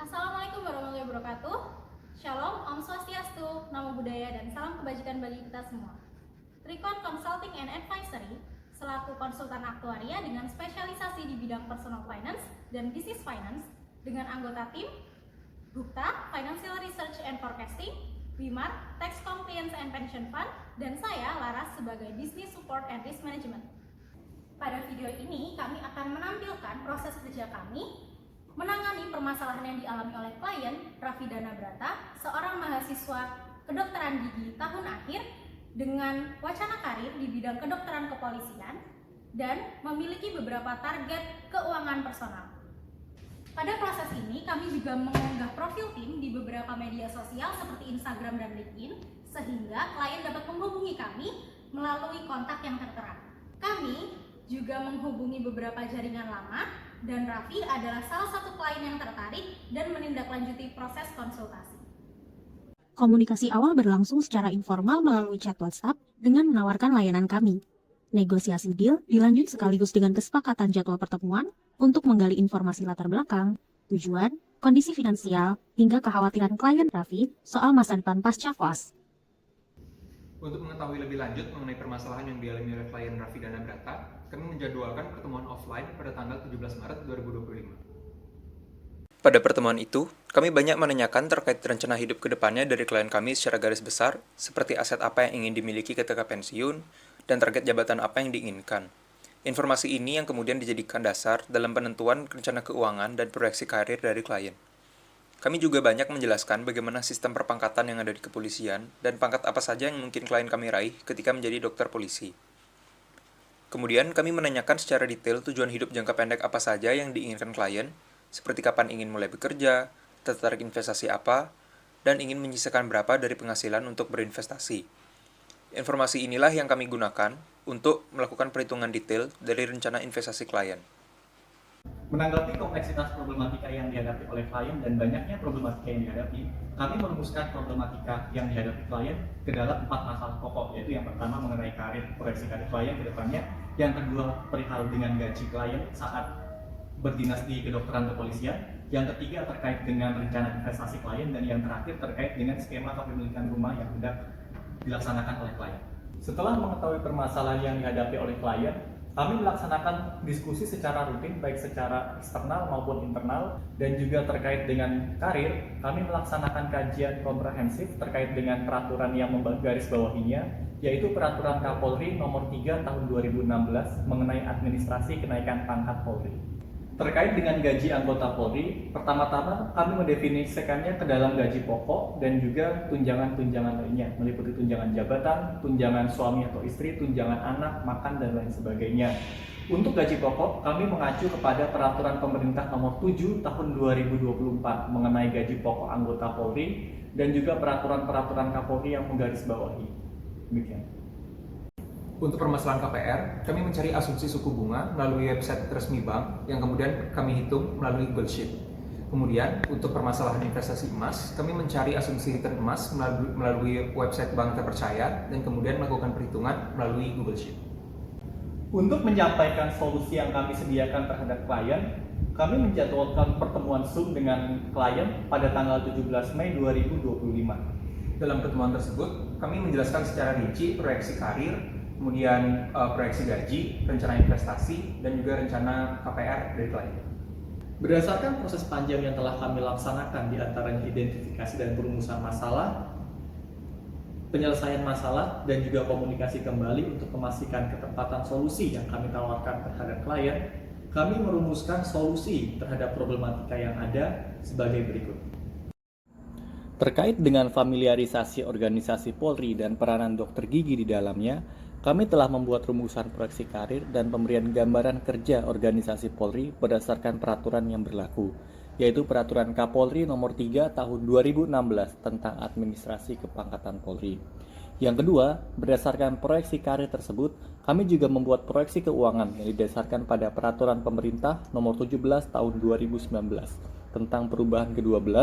Assalamualaikum warahmatullahi wabarakatuh. Shalom, Om Swastiastu, Namo Buddhaya, dan salam kebajikan bagi kita semua. Tricon Consulting and Advisory selaku konsultan aktuaria dengan spesialisasi di bidang personal finance dan business finance dengan anggota tim Gupta, Financial Research and Forecasting, Wimar, Tax Compliance and Pension Fund, dan saya Laras sebagai Business Support and Risk Management. Pada video ini kami akan menampilkan proses kerja kami menangani permasalahan yang dialami oleh klien Raffi Dana Brata, seorang mahasiswa kedokteran gigi tahun akhir dengan wacana karir di bidang kedokteran kepolisian dan memiliki beberapa target keuangan personal. Pada proses ini kami juga mengunggah profil tim di beberapa media sosial seperti Instagram dan LinkedIn sehingga klien dapat menghubungi kami melalui kontak yang tertera. Kami juga menghubungi beberapa jaringan lama dan Raffi adalah salah satu klien yang tertarik dan menindaklanjuti proses konsultasi. Komunikasi awal berlangsung secara informal melalui chat WhatsApp dengan menawarkan layanan kami. Negosiasi deal dilanjut sekaligus dengan kesepakatan jadwal pertemuan untuk menggali informasi latar belakang, tujuan, kondisi finansial, hingga kekhawatiran klien Raffi soal masa depan pasca koas. Untuk mengetahui lebih lanjut mengenai permasalahan yang dialami oleh klien Raffi Dana Brata, kami menjadwalkan pertemuan offline pada tanggal 17 Maret 2025. Pada pertemuan itu, kami banyak menanyakan terkait rencana hidup ke depannya dari klien kami secara garis besar, seperti aset apa yang ingin dimiliki ketika pensiun, dan target jabatan apa yang diinginkan. Informasi ini yang kemudian dijadikan dasar dalam penentuan rencana keuangan dan proyeksi karir dari klien. Kami juga banyak menjelaskan bagaimana sistem perpangkatan yang ada di kepolisian dan pangkat apa saja yang mungkin klien kami raih ketika menjadi dokter polisi. Kemudian kami menanyakan secara detail tujuan hidup jangka pendek apa saja yang diinginkan klien, seperti kapan ingin mulai bekerja, tertarik investasi apa, dan ingin menyisakan berapa dari penghasilan untuk berinvestasi. Informasi inilah yang kami gunakan untuk melakukan perhitungan detail dari rencana investasi klien. Menanggapi kompleksitas problematika yang dihadapi oleh klien dan banyaknya problematika yang dihadapi, kami merumuskan problematika yang dihadapi klien ke dalam 4 masalah pokok, yaitu yang pertama mengenai karir, proyeksi karir klien ke depannya, yang kedua perihal dengan gaji klien saat berdinas di kedokteran kepolisian, yang ketiga terkait dengan rencana investasi klien, dan yang terakhir terkait dengan skema kepemilikan rumah yang hendak dilaksanakan oleh klien. Setelah mengetahui permasalahan yang dihadapi oleh klien, kami melaksanakan diskusi secara rutin baik secara eksternal maupun internal, dan juga terkait dengan karir, kami melaksanakan kajian komprehensif terkait dengan peraturan yang menggarisbawahinya, yaitu Peraturan Kapolri Nomor 3 Tahun 2016 mengenai administrasi kenaikan pangkat Polri. Terkait dengan gaji anggota Polri, pertama-tama kami mendefinisikannya ke dalam gaji pokok dan juga tunjangan-tunjangan lainnya, meliputi tunjangan jabatan, tunjangan suami atau istri, tunjangan anak, makan, dan lain sebagainya. Untuk gaji pokok, kami mengacu kepada Peraturan Pemerintah Nomor 7 Tahun 2024 mengenai gaji pokok anggota Polri dan juga peraturan-peraturan Kapolri yang menggarisbawahi. Demikian. Untuk permasalahan KPR, kami mencari asumsi suku bunga melalui website resmi bank yang kemudian kami hitung melalui Google Sheet. Kemudian, untuk permasalahan investasi emas, kami mencari asumsi return emas melalui website bank terpercaya dan kemudian melakukan perhitungan melalui Google Sheet. Untuk menyampaikan solusi yang kami sediakan terhadap klien, kami menjadwalkan pertemuan Zoom dengan klien pada tanggal 17 Mei 2025. Dalam pertemuan tersebut, kami menjelaskan secara rinci proyeksi karir, kemudian proyeksi gaji, rencana investasi, dan juga rencana KPR dari klien. Berdasarkan proses panjang yang telah kami laksanakan, di antaranya identifikasi dan perumusan masalah, penyelesaian masalah, dan juga komunikasi kembali untuk memastikan ketepatan solusi yang kami tawarkan terhadap klien, kami merumuskan solusi terhadap problematika yang ada sebagai berikut. Terkait dengan familiarisasi organisasi Polri dan peranan dokter gigi di dalamnya, kami telah membuat rumusan proyeksi karir dan pemberian gambaran kerja organisasi Polri berdasarkan peraturan yang berlaku, yaitu Peraturan Kapolri Nomor 3 Tahun 2016 tentang administrasi kepangkatan Polri. Yang kedua, berdasarkan proyeksi karir tersebut, kami juga membuat proyeksi keuangan yang didasarkan pada Peraturan Pemerintah Nomor 17 Tahun 2019 tentang perubahan ke-12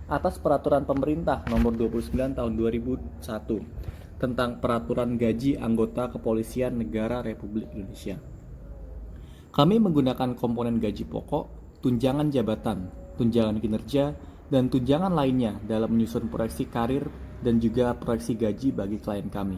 atas Peraturan Pemerintah Nomor 29 Tahun 2001 tentang peraturan gaji anggota Kepolisian Negara Republik Indonesia. Kami menggunakan komponen gaji pokok, tunjangan jabatan, tunjangan kinerja, dan tunjangan lainnya dalam menyusun proyeksi karir dan juga proyeksi gaji bagi klien kami.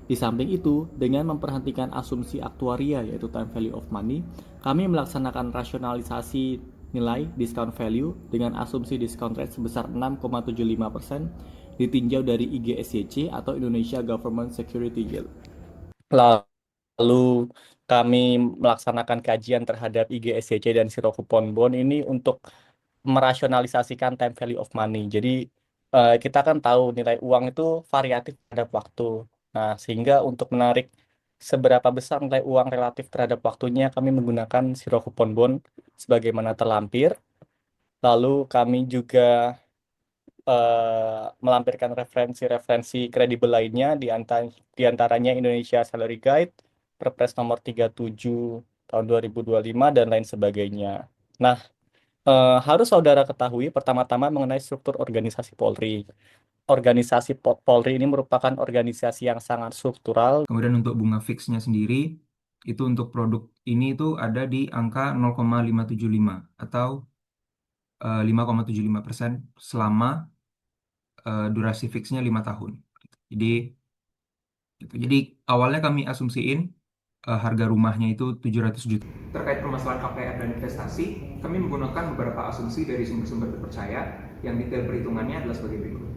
Di samping itu, dengan memperhatikan asumsi aktuaria yaitu time value of money, kami melaksanakan rasionalisasi nilai discount value dengan asumsi discount rate sebesar 6,75% ditinjau dari IGSYC atau Indonesia Government Security Yield. Lalu kami melaksanakan kajian terhadap IGSYC dan zero coupon bond ini untuk merasionalisasikan time value of money. Jadi kita kan tahu nilai uang itu variatif terhadap waktu. Nah, sehingga untuk menarik seberapa besar nilai uang relatif terhadap waktunya, kami menggunakan zero coupon bond sebagaimana terlampir. Lalu kami juga melampirkan referensi-referensi kredibel lainnya, di antaranya Indonesia Salary Guide, Perpres nomor 37 tahun 2025, dan lain sebagainya. Nah, harus saudara ketahui pertama-tama mengenai struktur organisasi Polri. Organisasi Polri ini merupakan organisasi yang sangat struktural. Kemudian untuk bunga fixnya sendiri, itu untuk produk ini itu ada di angka 0,575 atau 5,75% selama durasi fixnya 5 tahun. Jadi awalnya kami asumsiin harga rumahnya itu 700 juta. Terkait permasalahan KPR dan investasi, kami menggunakan beberapa asumsi dari sumber-sumber terpercaya yang detail perhitungannya adalah sebagai berikut.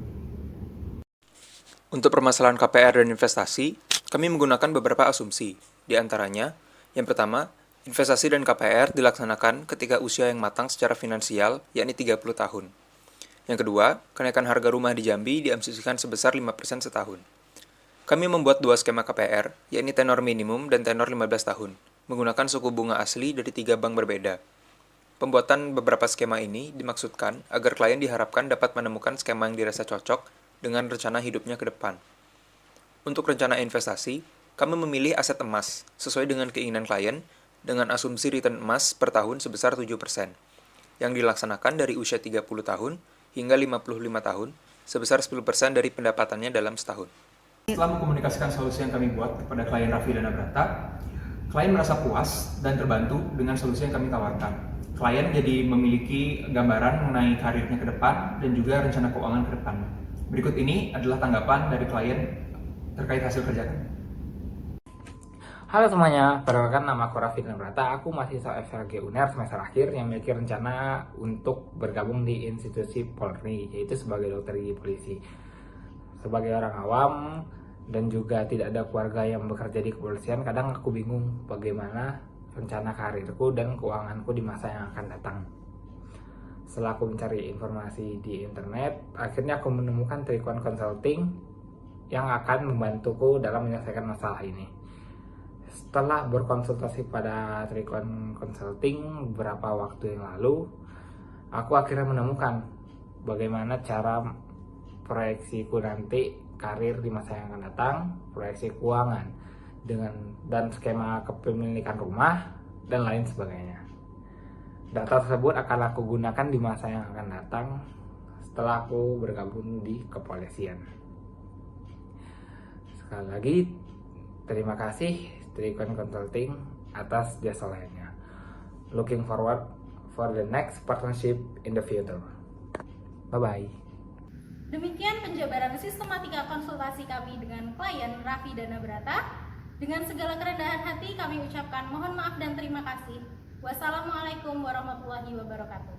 Untuk permasalahan KPR dan investasi, kami menggunakan beberapa asumsi. Di antaranya, yang pertama, investasi dan KPR dilaksanakan ketika usia yang matang secara finansial, yakni 30 tahun. Yang kedua, kenaikan harga rumah di Jambi diasumsikan sebesar 5% setahun. Kami membuat dua skema KPR, yakni tenor minimum dan tenor 15 tahun, menggunakan suku bunga asli dari 3 bank berbeda. Pembuatan beberapa skema ini dimaksudkan agar klien diharapkan dapat menemukan skema yang dirasa cocok dengan rencana hidupnya ke depan. Untuk rencana investasi, kami memilih aset emas sesuai dengan keinginan klien dengan asumsi return emas per tahun sebesar 7%, yang dilaksanakan dari usia 30 tahun hingga 55 tahun sebesar 10% dari pendapatannya dalam setahun. Setelah mengkomunikasikan solusi yang kami buat kepada klien Raffi Danabrata, klien merasa puas dan terbantu dengan solusi yang kami tawarkan. Klien jadi memiliki gambaran mengenai karirnya ke depan dan juga rencana keuangan ke depan. Berikut ini adalah tanggapan dari klien terkait hasil kerja kami. Halo semuanya, perkenalkan nama aku Raffi Danabrata. Aku mahasiswa FLG UNER semester akhir yang memiliki rencana untuk bergabung di institusi Polri, yaitu sebagai dokter gigi polisi. Sebagai orang awam dan juga tidak ada keluarga yang bekerja di kepolisian, kadang aku bingung bagaimana rencana karirku dan keuanganku di masa yang akan datang. Setelah aku mencari informasi di internet, akhirnya aku menemukan Tricon Consulting yang akan membantuku dalam menyelesaikan masalah ini. Setelah berkonsultasi pada Tricon Consulting beberapa waktu yang lalu, aku akhirnya menemukan bagaimana cara proyeksiku nanti karir di masa yang akan datang, proyeksi keuangan dan skema kepemilikan rumah dan lain sebagainya. Data tersebut akan aku gunakan di masa yang akan datang setelah aku bergabung di kepolisian. Sekali lagi, terima kasih Tricon Consulting atas jasa lainnya. Looking forward for the next partnership in the future. Bye-bye. Demikian penjabaran sistematika konsultasi kami dengan klien Raffi Danabrata. Dengan segala kerendahan hati kami ucapkan mohon maaf dan terima kasih. Wassalamualaikum warahmatullahi wabarakatuh.